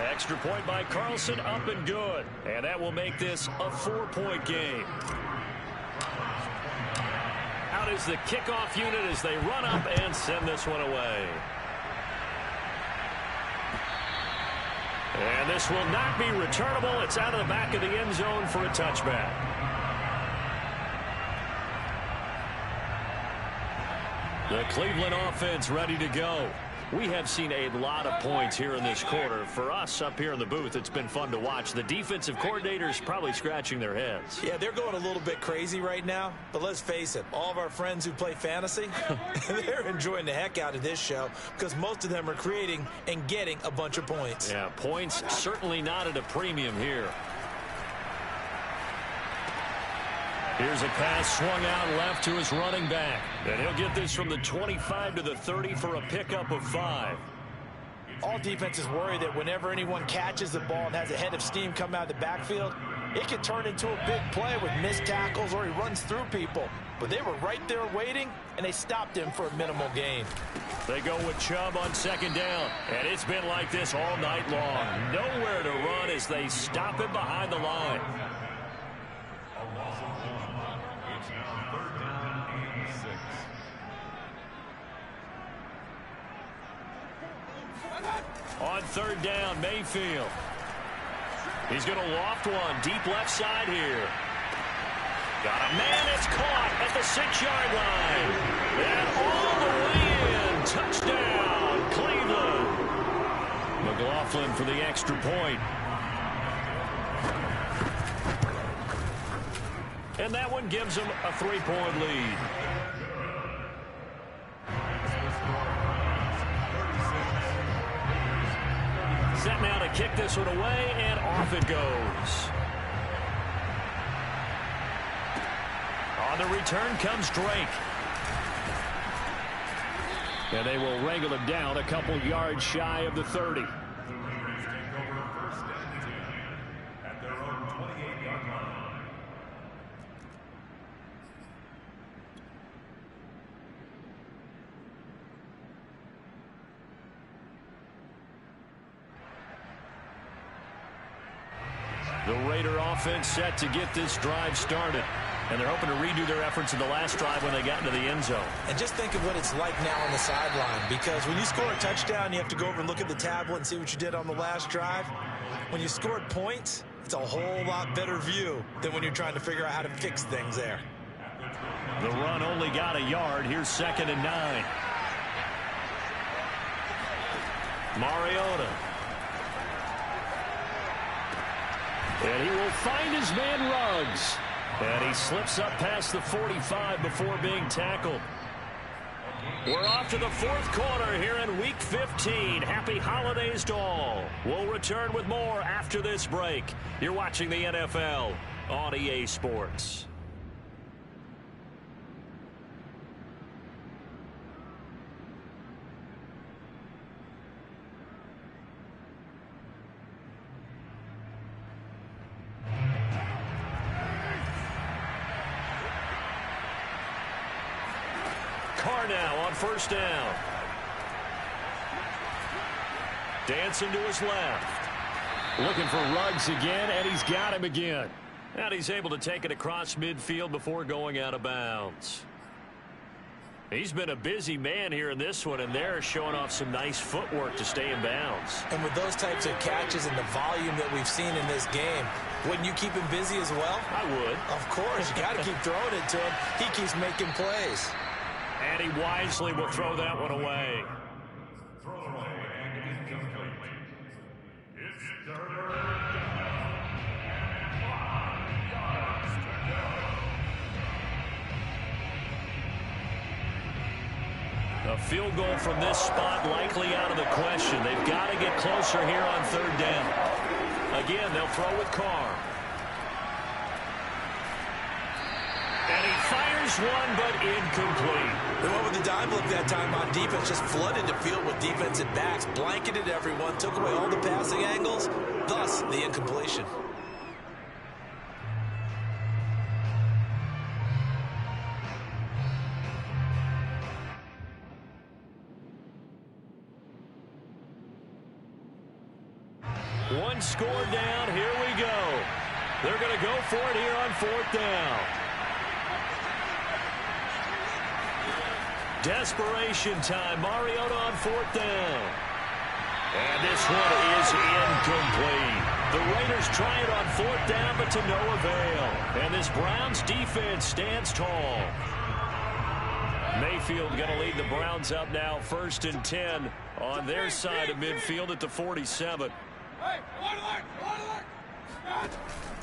Extra point by Carlson, up and good. And that will make this a 4-point game. Out is the kickoff unit as they run up and send this one away. And this will not be returnable. It's out of the back of the end zone for a touchback. The Cleveland offense ready to go. We have seen a lot of points here in this quarter. For us up here in the booth, it's been fun to watch. The defensive coordinators probably scratching their heads. Yeah, they're going a little bit crazy right now. But let's face it, all of our friends who play fantasy, they're enjoying the heck out of this show because most of them are creating and getting a bunch of points. Yeah, points certainly not at a premium here. Here's a pass swung out left to his running back. And he'll get this from the 25 to the 30 for a pickup of 5. All defenses worry that whenever anyone catches the ball and has a head of steam come out of the backfield, it can turn into a big play with missed tackles or he runs through people. But they were right there waiting, and they stopped him for a minimal gain. They go with Chubb on 2nd down. And it's been like this all night long. Nowhere to run as they stop him behind the line. On 3rd down, Mayfield. He's going to loft one deep left side here. Got a man that's caught at the 6-yard line. And all the way in. Touchdown, Cleveland. McLaughlin for the extra point. And that one gives them a 3-point lead. Set now to kick this one away, and off it goes. On the return comes Drake. And they will wrangle him down a couple yards shy of the 30. The Raider offense set to get this drive started. And they're hoping to redo their efforts in the last drive when they got into the end zone. And just think of what it's like now on the sideline. Because when you score a touchdown, you have to go over and look at the tablet and see what you did on the last drive. When you scored points, it's a whole lot better view than when you're trying to figure out how to fix things there. The run only got a yard. Here's 2nd and 9. Mariota. And he will find his man Ruggs. And he slips up past the 45 before being tackled. We're off to the 4th quarter here in Week 15. Happy holidays to all. We'll return with more after this break. You're watching the NFL on EA Sports. Carr now on first down. Dancing to his left. Looking for Ruggs again, and he's got him again. And he's able to take it across midfield before going out of bounds. He's been a busy man here in this one, and they're showing off some nice footwork to stay in bounds. And with those types of catches and the volume that we've seen in this game, wouldn't you keep him busy as well? I would. Of course. You got to keep throwing it to him. He keeps making plays. And he wisely will throw that one away. Throw away and incomplete. It's third down. A field goal from this spot likely out of the question. They've got to get closer here on third down. Again, they'll throw with Carr. And he fires one, but incomplete. They went with the dime look that time on defense, just flooded the field with defensive backs, blanketed everyone, took away all the passing angles, thus the incompletion. One score down. Here we go. They're going to go for it here on fourth down. Desperation time. Mariota on fourth down. And this one is incomplete. The Raiders try it on fourth down, but to no avail. And this Browns defense stands tall. Mayfield going to lead the Browns up now, 1st and 10 on their side of midfield at the 47.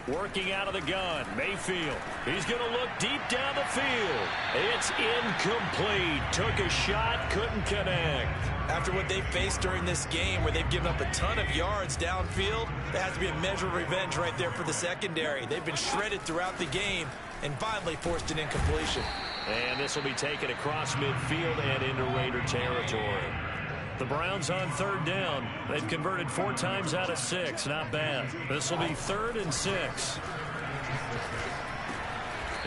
Working out of the gun, Mayfield. He's going to look deep down the field. It's incomplete. Took a shot, couldn't connect. After what they faced during this game where they've given up a ton of yards downfield, there has to be a measure of revenge right there for the secondary. They've been shredded throughout the game and finally forced an incompletion. And this will be taken across midfield and into Raider territory. The Browns on third down. They've converted 4 times out of 6. Not bad. This will be 3rd and 6.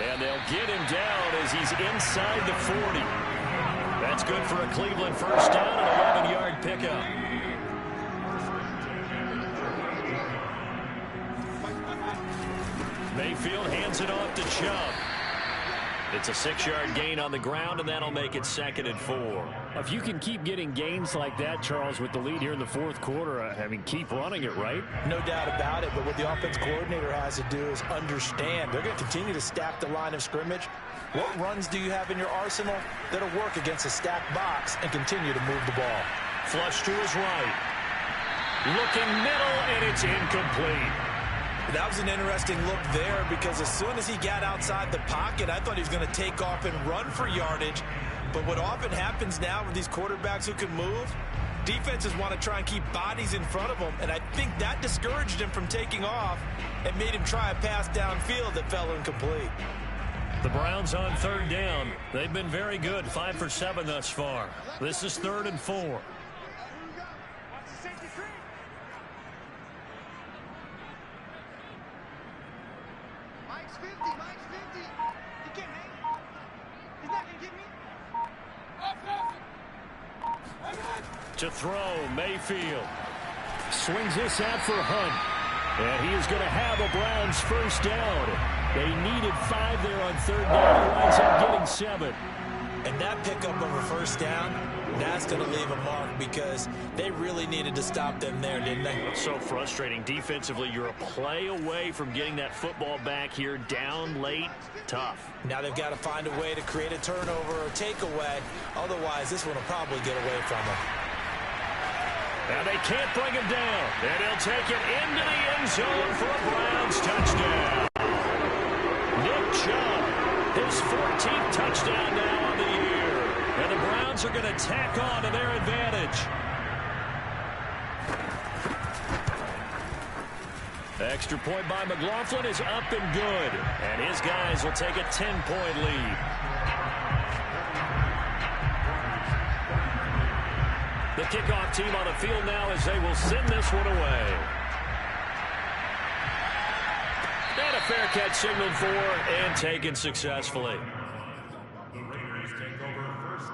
And they'll get him down as he's inside the 40. That's good for a Cleveland first down and 11-yard pickup. Mayfield hands it off to Chubb. It's a 6-yard gain on the ground, and that'll make it 2nd and 4. If you can keep getting gains like that, Charles, with the lead here in the 4th quarter, I mean, keep running it, right? No doubt about it, but what the offense coordinator has to do is understand. They're going to continue to stack the line of scrimmage. What runs do you have in your arsenal that'll work against a stacked box and continue to move the ball? Flush to his right. Looking middle, and it's incomplete. That was an interesting look there because as soon as he got outside the pocket, I thought he was going to take off and run for yardage. But what often happens now with these quarterbacks who can move, defenses want to try and keep bodies in front of them, and I think that discouraged him from taking off and made him try a pass downfield that fell incomplete. The Browns on third down. They've been very good, 5 for 7 thus far. This is 3rd and 4. To throw, Mayfield. Swings this out for Hunt. And he is going to have a Browns first down. They needed 5 there on third down. He winds up getting 7. And that pickup of a first down, that's going to leave a mark because they really needed to stop them there, didn't they? It's so frustrating. Defensively, you're a play away from getting that football back here down late. Tough. Now they've got to find a way to create a turnover or takeaway. Otherwise, this one will probably get away from them. Now they can't bring him down. And he'll take it into the end zone for a Browns touchdown. Nick Chubb, his 14th touchdown now on the year. And the Browns are going to tack on to their advantage. Extra point by McLaughlin is up and good. And his guys will take a 10-point lead. The kickoff team on the field now as they will send this one away. And a fair catch signaled for and taken successfully. The Raiders take over 1st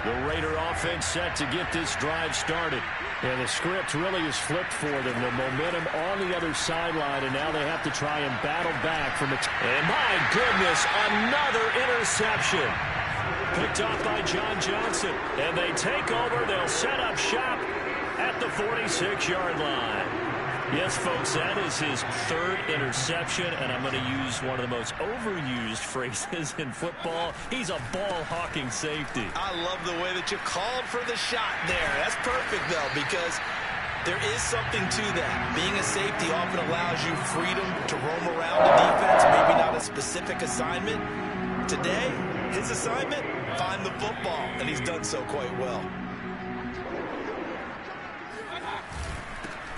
The Raider offense set to get this drive started. Yeah, the script really is flipped for them. The momentum on the other sideline, and now they have to try and battle back from the... And my goodness, another interception. Picked off by John Johnson. And they take over. They'll set up shop at the 46-yard line. Yes, folks, that is his third interception, and I'm going to use one of the most overused phrases in football. He's a ball-hawking safety. I love the way that you called for the shot there. That's perfect, though, because there is something to that. Being a safety often allows you freedom to roam around the defense, maybe not a specific assignment. Today, his assignment, find the football, and he's done so quite well.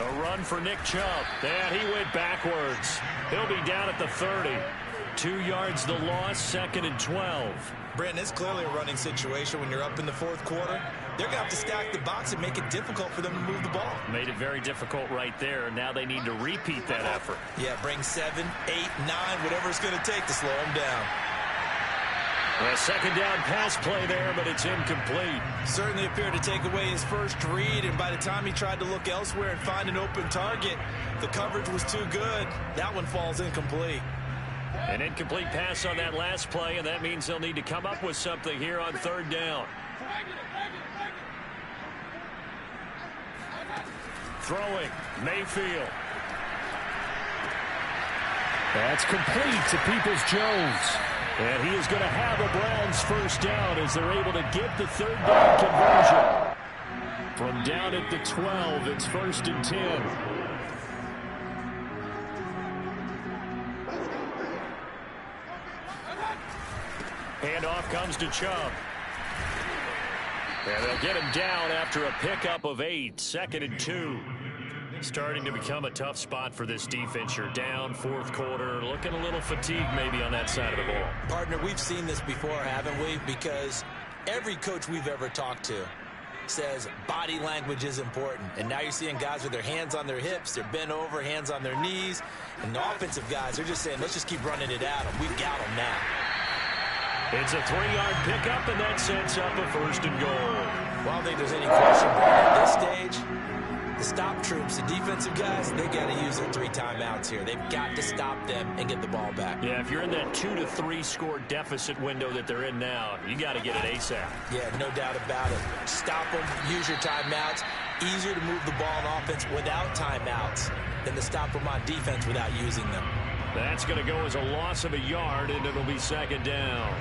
A run for Nick Chubb. And he went backwards. He'll be down at the 30. 2 yards the loss, 2nd and 12. Brandon, it's clearly a running situation when you're up in the fourth quarter. They're going to have to stack the box and make it difficult for them to move the ball. Made it very difficult right there. Now they need to repeat that effort. Yeah, bring 7, 8, 9, whatever it's going to take to slow them down. A second down pass play there, but it's incomplete. Certainly appeared to take away his first read, and by the time he tried to look elsewhere and find an open target, the coverage was too good. That one falls incomplete. An incomplete pass on that last play, and that means they'll need to come up with something here on third down. Throwing, Mayfield. That's complete to Peoples-Jones. And he is going to have a Browns first down as they're able to get the third down conversion. From down at the 12, it's 1st and 10. Handoff comes to Chubb. And they'll get him down after a pickup of 8, 2nd and 2. Starting to become a tough spot for this defense. You're down, fourth quarter, looking a little fatigued maybe on that side of the ball. Partner, we've seen this before, haven't we? Because every coach we've ever talked to says body language is important. And now you're seeing guys with their hands on their hips, they're bent over, hands on their knees. And the offensive guys, they're just saying, let's just keep running it at them. We've got them now. It's a 3-yard pickup, and that sets up a 1st and goal. Well, I don't think there's any question, Brandon, at this stage. The stop troops, the defensive guys, they got to use their 3 timeouts here. They've got to stop them and get the ball back. Yeah, if you're in that 2 to 3 score deficit window that they're in now, you got to get it ASAP. Yeah, no doubt about it. Stop them, use your timeouts. Easier to move the ball on offense without timeouts than to stop them on defense without using them. That's going to go as a loss of a yard, and it'll be 2nd down.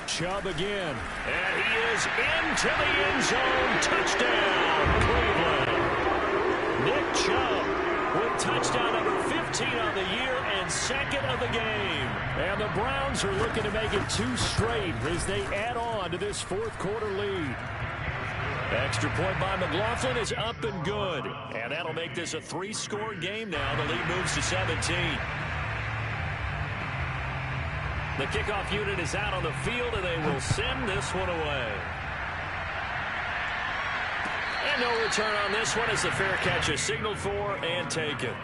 Chubb again. And he is into the end zone. Touchdown, Cleveland. Nick Chubb with touchdown number 15 on the year and 2nd of the game. And the Browns are looking to make it 2 straight as they add on to this fourth quarter lead. Extra point by McLaughlin is up and good. And that'll make this a 3-score game now. The lead moves to 17. The kickoff unit is out on the field, and they will send this one away. And no return on this one as the fair catch is signaled for and taken.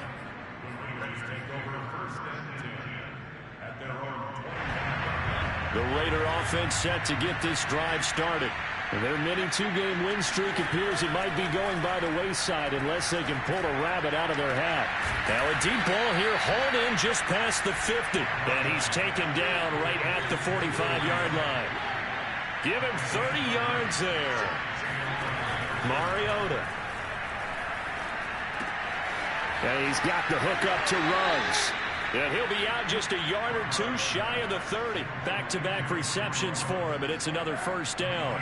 The Raider offense set to get this drive started. And their mini 2-game win streak appears it might be going by the wayside unless they can pull a rabbit out of their hat. Now a deep ball here, hauled in just past the 50. And he's taken down right at the 45-yard line. Give him 30 yards there. Mariota. And he's got the hook up to Ruggs. And he'll be out just a yard or 2 shy of the 30. Back-to-back receptions for him, and it's another first down.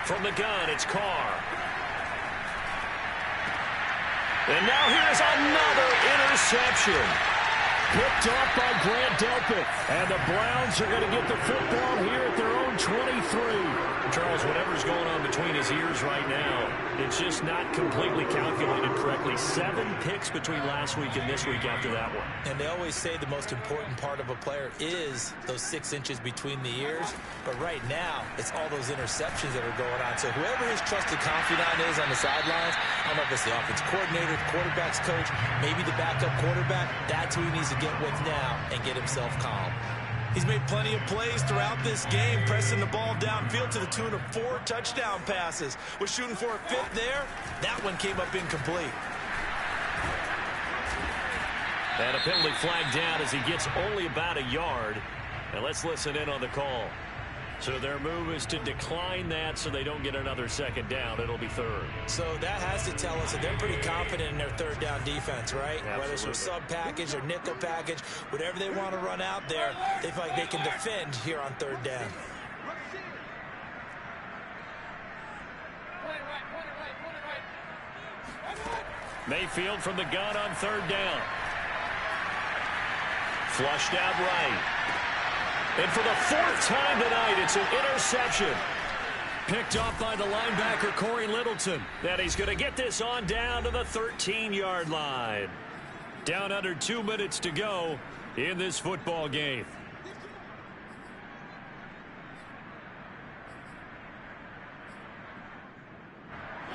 From the gun, it's Carr. And now here's another interception. Picked off by Grant Delpit. And the Browns are going to get the football here at their own 23. Charles, whatever's going on between his ears right now, it's just not completely calculated correctly. 7 picks between last week and this week after that one. And they always say the most important part of a player is those 6 inches between the ears. But right now, it's all those interceptions that are going on. So whoever his trusted confidant is on the sidelines, I don't know if it's the offensive coordinator, the quarterback's coach, maybe the backup quarterback, that's who he needs to get with now and get himself calm. He's made plenty of plays throughout this game, pressing the ball downfield to the tune of 4 touchdown passes. Was shooting for a 5th there. That one came up incomplete. And a penalty flag down as he gets only about a yard. And let's listen in on the call. So their move is to decline that so they don't get another 2nd down. It'll be 3rd. So that has to tell us that they're pretty confident in their 3rd down defense, right? Absolutely. Whether it's for sub package or nickel package, whatever they want to run out there, they feel like they can defend here on 3rd down. Mayfield from the gun on 3rd down. Flushed out right. And for the 4th time tonight, it's an interception. Picked off by the linebacker, Corey Littleton. That he's going to get this on down to the 13-yard line. Down under 2 minutes to go in this football game.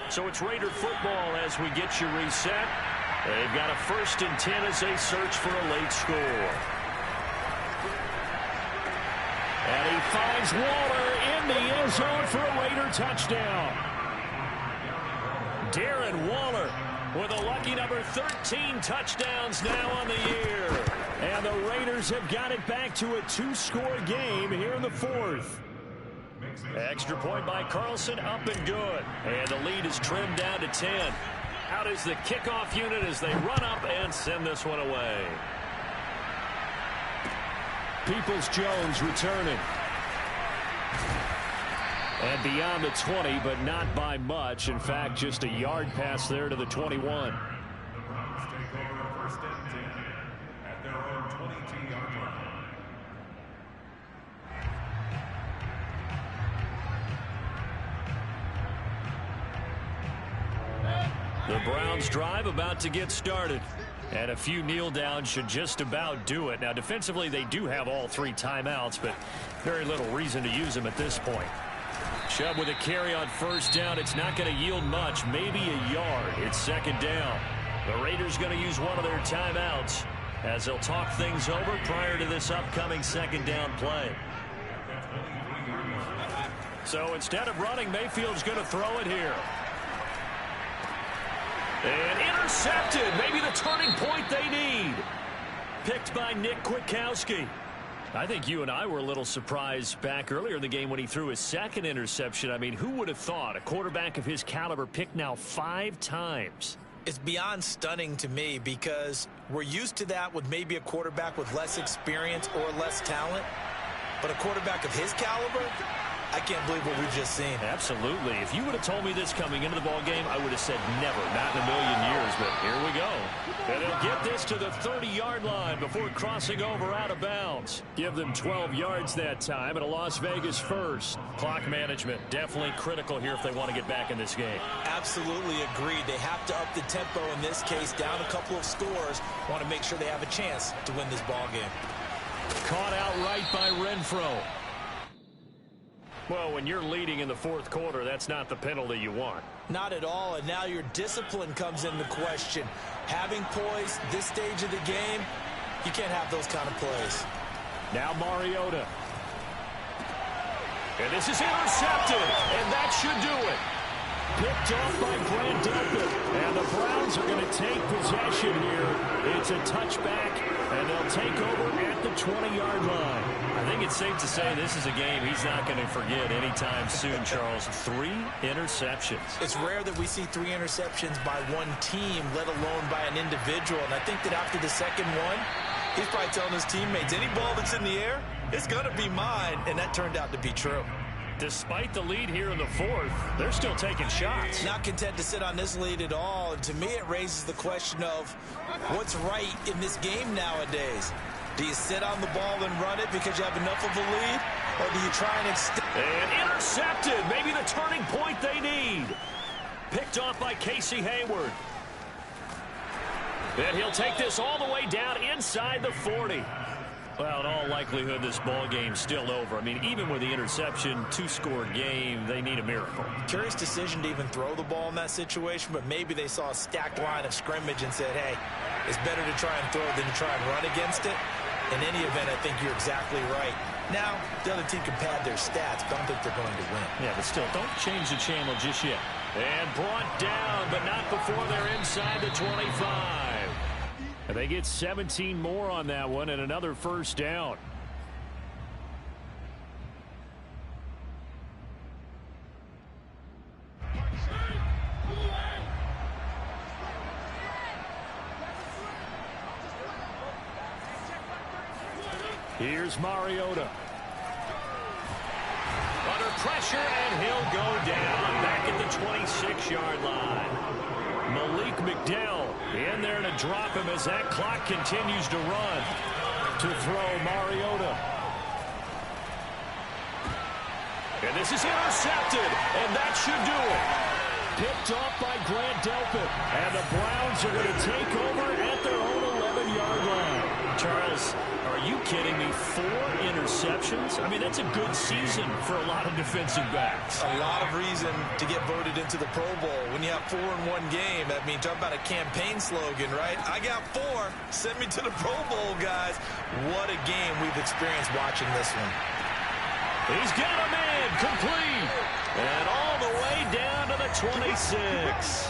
So it's Raider football as we get you reset. They've got a 1st and 10 as they search for a late score. And he finds Waller in the end zone for a Raider touchdown. Darren Waller with a lucky number 13 touchdowns now on the year. And the Raiders have got it back to a 2-score game here in the 4th. Extra point by Carlson, up and good. And the lead is trimmed down to 10. Out is the kickoff unit as they run up and send this one away. Peoples-Jones returning. And beyond the 20, but not by much. In fact, just a yard pass there to the 21. The Browns take over 1st and 10 at their own 22-yard line. The Browns drive about to get started. And a few kneel downs should just about do it. Now, defensively, they do have all 3 timeouts, but very little reason to use them at this point. Chubb with a carry on 1st down. It's not going to yield much, maybe a yard. It's 2nd down. The Raiders going to use one of their timeouts as they'll talk things over prior to this upcoming 2nd down play. So instead of running, Mayfield's going to throw it here. And intercepted. Maybe the turning point they need. Picked by Nick Kwiatkowski. I think you and I were a little surprised back earlier in the game when he threw his 2nd interception. I mean, who would have thought a quarterback of his caliber picked now 5 times? It's beyond stunning to me because we're used to that with maybe a quarterback with less experience or less talent. But a quarterback of his caliber, I can't believe what we've just seen. Absolutely. If you would have told me this coming into the ball game, I would have said never, not in a million years. But here we go. And they'll get this to the 30-yard line before crossing over out of bounds. Give them 12 yards that time and a Las Vegas 1st. Clock management definitely critical here if they want to get back in this game. Absolutely agreed. They have to up the tempo in this case, down a couple of scores. Want to make sure they have a chance to win this ball game. Caught outright by Renfro. Well, when you're leading in the 4th quarter, that's not the penalty you want. Not at all, and now your discipline comes into question. Having poise this stage of the game, you can't have those kind of plays. Now Mariota. And this is intercepted, and that should do it. Picked off by Brant Delpit, and the Browns are going to take possession here. It's a touchback, and they'll take over at the 20-yard line. I think it's safe to say this is a game he's not going to forget anytime soon, Charles. 3 interceptions. It's rare that we see 3 interceptions by one team, let alone by an individual. And I think that after the 2nd one, he's probably telling his teammates, any ball that's in the air, it's going to be mine. And that turned out to be true. Despite the lead here in the 4th, they're still taking shots. Not content to sit on this lead at all. And to me, it raises the question of what's right in this game nowadays. Do you sit on the ball and run it because you have enough of a lead? Or do you try and extend? And intercepted. Maybe the turning point they need. Picked off by Casey Hayward. And he'll take this all the way down inside the 40. Well, in all likelihood, this ball game's still over. I mean, even with the interception, 2-score game, they need a miracle. Curious decision to even throw the ball in that situation, but maybe they saw a stacked line of scrimmage and said, hey, it's better to try and throw than to try and run against it. In any event, I think you're exactly right. Now, the other team can pad their stats, but I don't think they're going to win. Yeah, but still, don't change the channel just yet. And brought down, but not before they're inside the 25. And they get 17 more on that one and another first down. Here's Mariota. Under pressure, and he'll go down back at the 26-yard line. Malik McDowell in there to drop him as that clock continues to run. To throw Mariota. And this is intercepted, and that should do it. Picked off by Grant Delpit. And the Browns are going to take over at their own 11-yard line. Charles, are you kidding me? 4 interceptions? I mean, that's a good season for a lot of defensive backs. A lot of reason to get voted into the Pro Bowl. When you have 4 in one game, I mean, talk about a campaign slogan, right? I got 4. Send me to the Pro Bowl, guys. What a game we've experienced watching this one. He's got him in, complete. And all the way down to the 26.